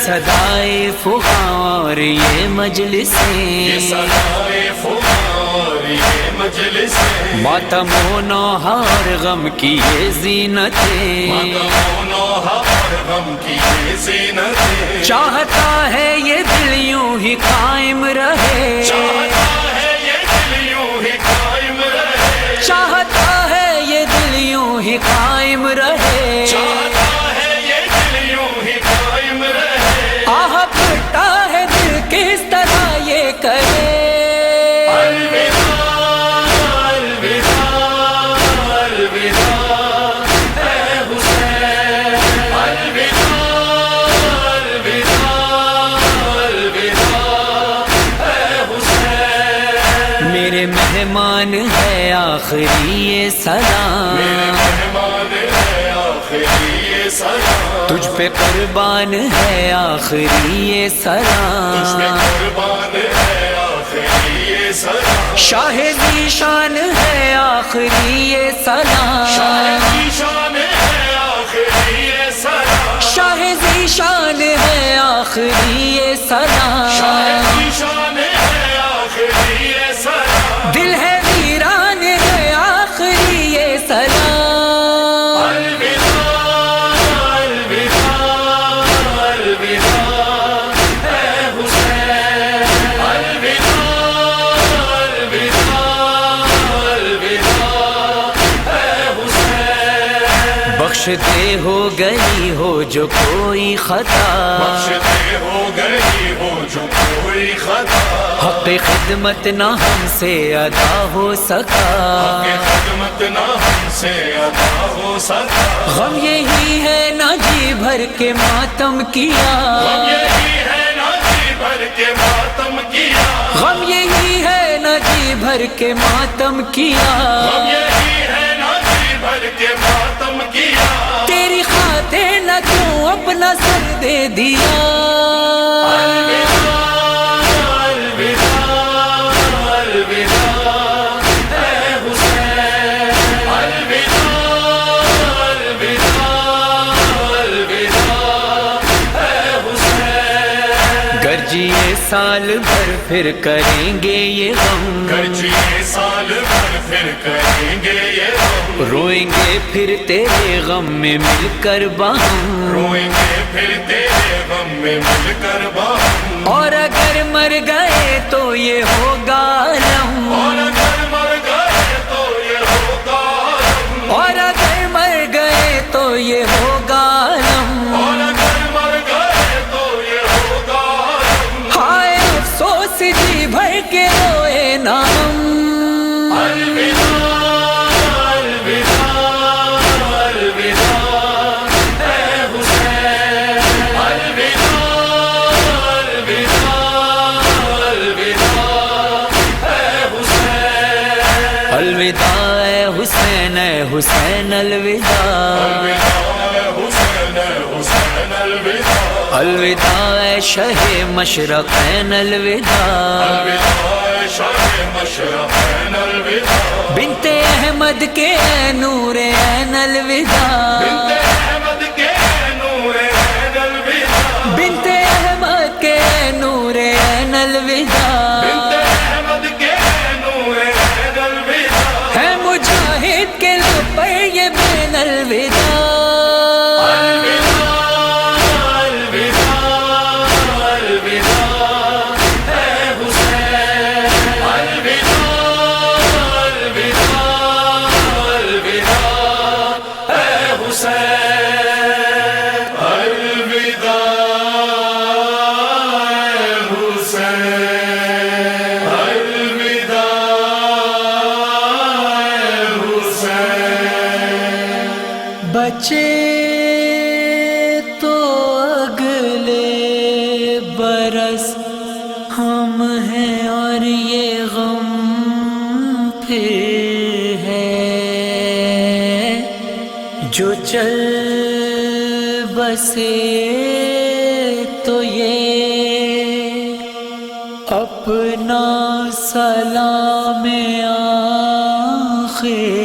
صدائے فغاں اور یہ مجلسیں، ماتم و نوحہ اور غم کی یہ زینتیں، چاہتا ہے یہ دل یوں ہی قائم رہے، چاہتا ہے یہ دل یوں ہی قائم رہے، آہ پھٹتا ہے دل کس طرح یہ کرے، میرے مہمان ہے آخری یہ سلام، تجھ پہ قربان ہے آخری یہ سلام، شاہ ذیشان ہے آخری یہ سلام، شاہ ذیشان ہے آخری یہ سلام، دل ہے ویران ہے آخری یہ سلام، بخش دے ہو گئی ہو جو کوئی خطا، حق خدمت نہ ہم سے ادا ہو سکا، غم یہی ہے نہ جی بھر کے ماتم کیا، غم یہی ہے نہ جی بھر کے ماتم کیا، تیری خاطر نہ کیوں اپنا سر دے دیا، گرجیے سال بھر پھر کریں گے یہ غم، روئیں گے پھر تیرے غم میں مل کر باہم، اور اگر مر گئے تو یہ ہوگا علم، اور اگر مر گئے تو یہ ہوگا علم، ہائے افسوس جی بھر کے روئے نام، الوداع اے حسین اے حسین الوداع، الوداع اے شہ مشرقین الوداع، بنت احمد کے نور عین الوداع، بنت احمد کے نور عین الوداع، ہے مجاہد کے لب پر یہ بین الوداع، Hussein بچے تو اگلے برس ہم ہیں اور یہ غم پھر ہے، جو چل بسے تو یہ اپنا سلام آخر